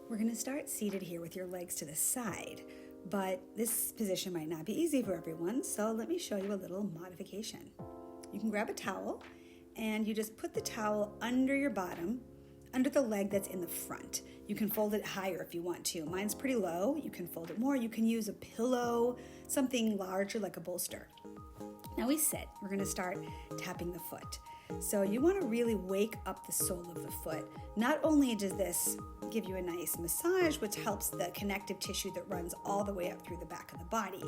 We're going to start seated here with your legs to the side, but this position might not be easy for everyone, so let me show you a little modification. You can grab a towel and you just put the towel under your bottom, under the leg that's in the front. You can fold it higher if you want to. Mine's pretty low. You can fold it more. You can use a pillow, something larger like a bolster. Now we sit. We're going to start tapping the foot. So you want to really wake up the sole of the foot. Not only does this give you a nice massage, which helps the connective tissue that runs all the way up through the back of the body,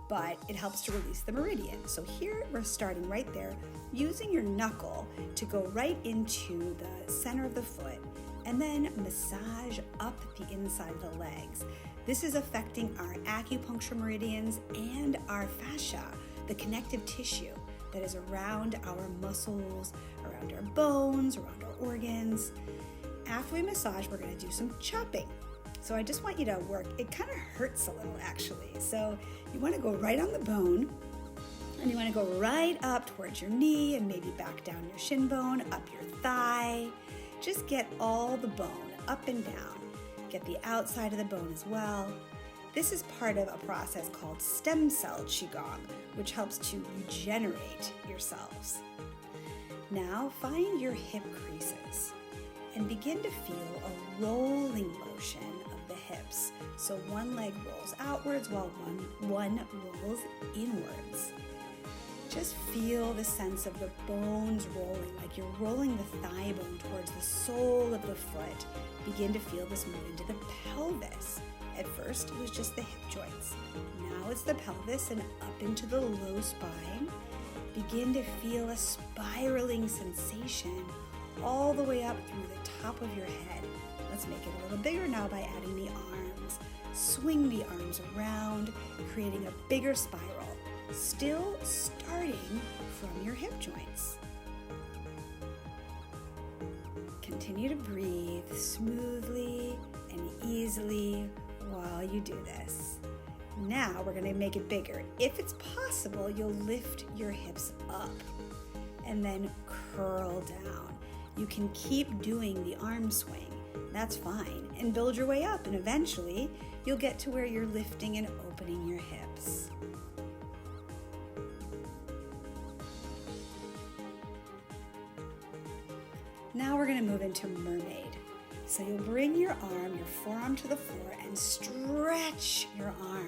but it helps to release the meridian. So here we're starting right there, using your knuckle to go right into the center of the foot and then massage up the inside of the legs. This is affecting our acupuncture meridians and our fascia, the connective tissue that is around our muscles, around our bones, around our organs. After we massage, we're going to do some chopping. So I just want you to work. It kind of hurts a little actually. So you want to go right on the bone and you want to go right up towards your knee and maybe back down your shin bone, up your thigh. Just get all the bone up and down. Get the outside of the bone as well. This is part of a process called stem cell Qigong, which helps to regenerate your cells. Now find your hip creases and begin to feel a rolling motion of the hips. So one leg rolls outwards while one rolls inwards. Just feel the sense of the bones rolling, like you're rolling the thigh bone towards the sole of the foot. Begin to feel this move into the pelvis. At first, it was just the hip joints. Now it's the pelvis and up into the low spine. Begin to feel a spiraling sensation all the way up through the top of your head. Let's make it a little bigger now by adding the arms. Swing the arms around, creating a bigger spiral, still starting from your hip joints. Continue to breathe smoothly and easily while you do this. Now we're going to make it bigger. If it's possible, you'll lift your hips up and then curl down. You can keep doing the arm swing. That's fine. And build your way up, and eventually you'll get to where you're lifting and opening your hips. Now we're going to move into mermaid. So you'll bring your forearm to the floor and stretch your arm.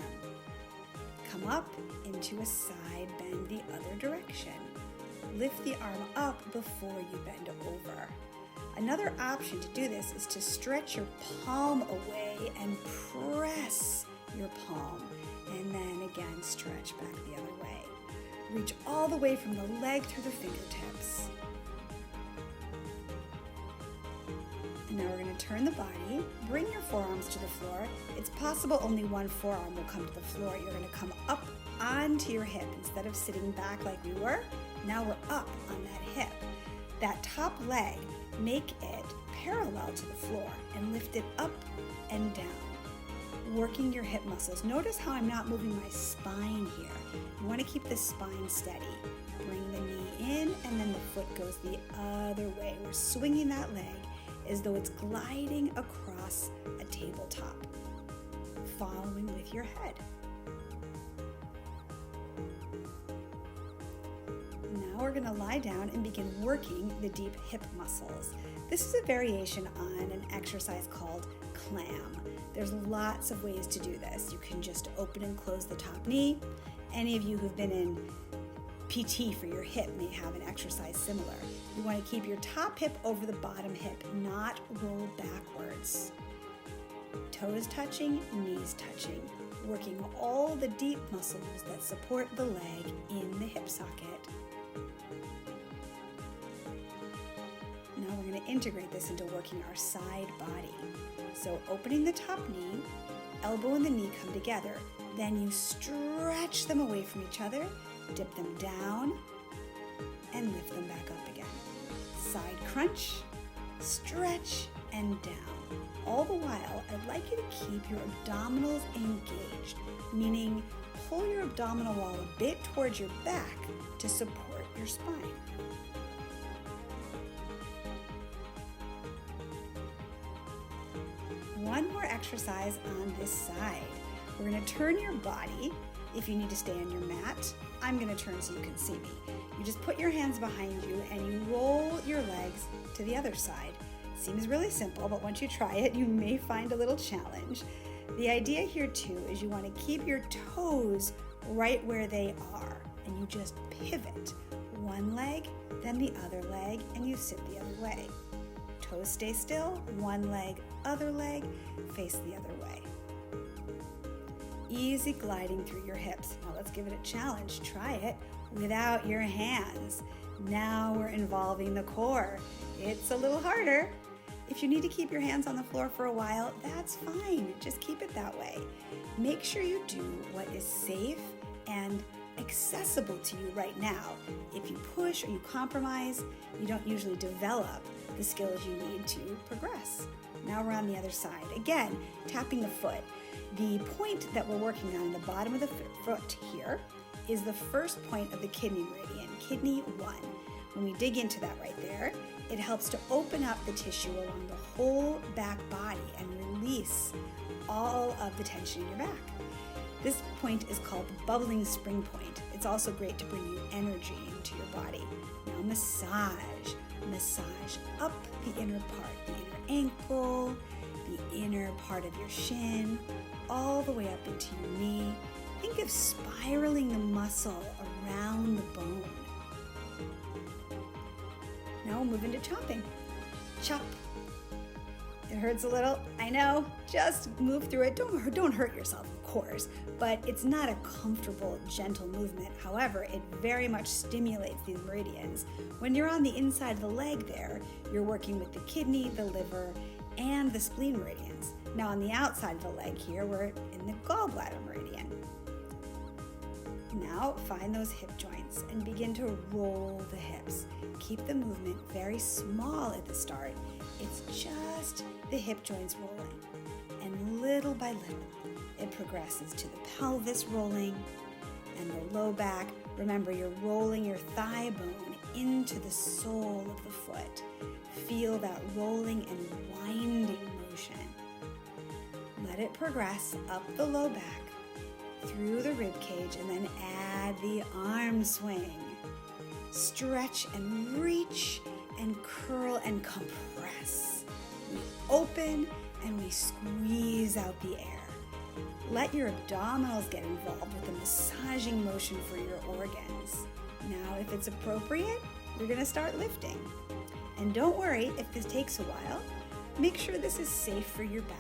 Come up into a side bend the other direction. Lift the arm up before you bend over. Another option to do this is to stretch your palm away and press your palm. And then again, stretch back the other way. Reach all the way from the leg through the fingertips. Now we're going to turn the body, bring your forearms to the floor. It's possible only one forearm will come to the floor. You're going to come up onto your hip instead of sitting back like we were. Now we're up on that hip. That top leg, make it parallel to the floor and lift it up and down, working your hip muscles. Notice how I'm not moving my spine here. You want to keep the spine steady. Bring the knee in and then the foot goes the other way. We're swinging that leg as though it's gliding across a tabletop, following with your head. Now we're going to lie down and begin working the deep hip muscles. This is a variation on an exercise called clam. There's lots of ways to do this. You can just open and close the top knee. Any of you who've been in PT for your hip may have an exercise similar. You want to keep your top hip over the bottom hip, not roll backwards. Toes touching, knees touching, working all the deep muscles that support the leg in the hip socket. Now we're going to integrate this into working our side body. So opening the top knee, elbow and the knee come together. Then you stretch them away from each other, dip them down, and lift them back up again. Side crunch, stretch, and down. All the while, I'd like you to keep your abdominals engaged, meaning pull your abdominal wall a bit towards your back to support your spine. one more exercise on this side. We're going to turn your body. If you need to stay on your mat, I'm going to turn so you can see me. You just put your hands behind you and you roll your legs to the other side. Seems really simple, but once you try it, you may find a little challenge. The idea here too is you want to keep your toes right where they are, and you just pivot one leg, then the other leg, and you sit the other way. Toes stay still, one leg, other leg, face the other way. Easy gliding through your hips. Now let's give it a challenge. Try it without your hands. Now we're involving the core. It's a little harder. If you need to keep your hands on the floor for a while, that's fine. Just keep it that way. Make sure you do what is safe and accessible to you right now. If you push or you compromise, you don't usually develop the skills you need to progress. Now we're on the other side. Again, tapping the foot. The point that we're working on the bottom of the foot here is the first point of the kidney meridian, kidney 1. When we dig into that right there, it helps to open up the tissue along the whole back body and release all of the tension in your back. This point is called the bubbling spring point. It's also great to bring you energy into your body. Now massage. Massage up the inner part, the inner ankle, the inner part of your shin, all the way up into your knee. Think of spiraling the muscle around the bone. Now we'll move into chopping. Chop. It hurts a little, I know. Just move through it. Don't hurt yourself, of course, but it's not a comfortable, gentle movement. However, it very much stimulates these meridians. When you're on the inside of the leg there, you're working with the kidney, the liver, and the spleen meridians. Now on the outside of the leg here, we're in the gallbladder meridian. Now find those hip joints and begin to roll the hips. Keep the movement very small at the start. It's just the hip joints rolling. And little by little, it progresses to the pelvis rolling and the low back. Remember, you're rolling your thigh bone into the sole of the foot. Feel that rolling and winding motion. Let it progress up the low back, through the rib cage, and then add the arm swing. Stretch and reach and curl and compress. We open and we squeeze out the air. Let your abdominals get involved with the massaging motion for your organs. Now, if it's appropriate, you're going to start lifting. And don't worry if this takes a while. Make sure this is safe for your back.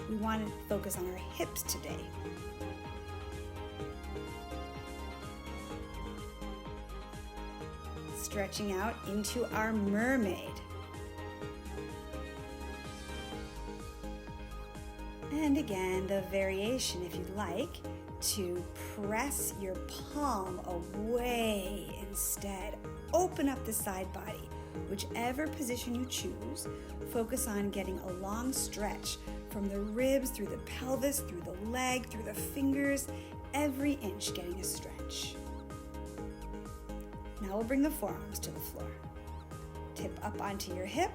We want to focus on our hips today. Stretching out into our mermaid. And again, the variation, if you'd like, to press your palm away instead. Open up the side body. Whichever position you choose, focus on getting a long stretch from the ribs, through the pelvis, through the leg, through the fingers, every inch getting a stretch. Now we'll bring the forearms to the floor. Tip up onto your hip,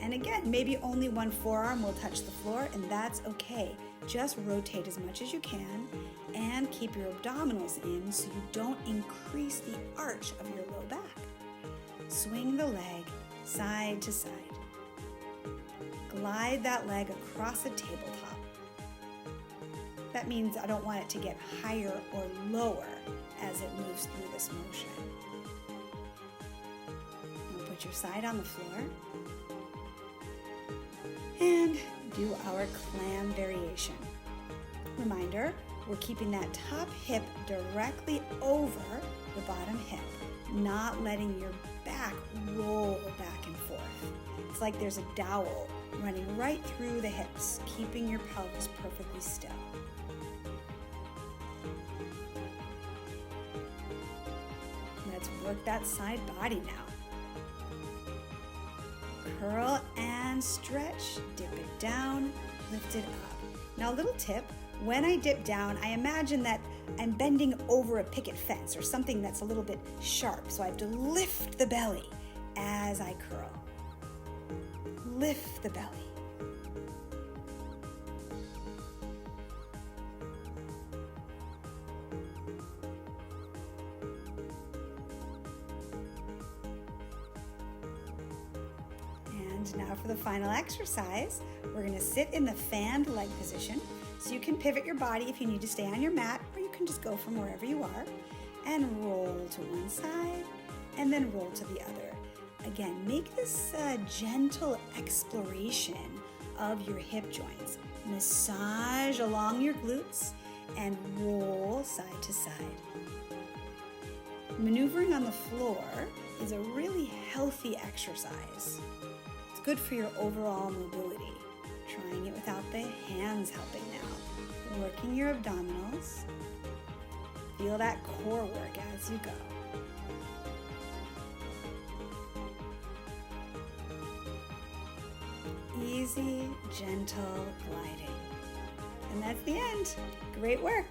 and again, maybe only one forearm will touch the floor, and that's okay. Just rotate as much as you can and keep your abdominals in so you don't increase the arch of your low back. Swing the leg side to side. Glide that leg across a tabletop. That means I don't want it to get higher or lower as it moves through this motion. Now put your side on the floor and do our clam variation. Reminder, we're keeping that top hip directly over the bottom hip, not letting your back roll back and forth. It's like there's a dowel running right through the hips, keeping your pelvis perfectly still. Let's work that side body now. Curl and stretch, dip it down, lift it up. Now a little tip, when I dip down, I imagine that I'm bending over a picket fence or something that's a little bit sharp, so I have to lift the belly as I curl. Lift the belly. now for the final exercise, we're going to sit in the fanned leg position. So you can pivot your body if you need to stay on your mat, or you can just go from wherever you are and roll to one side and then roll to the other. Again, make this a gentle exploration of your hip joints. Massage along your glutes and roll side to side. Maneuvering on the floor is a really healthy exercise. It's good for your overall mobility. Trying it without the hands helping now. Working your abdominals. Feel that core work as you go. Easy, gentle gliding. And that's the end. Great work.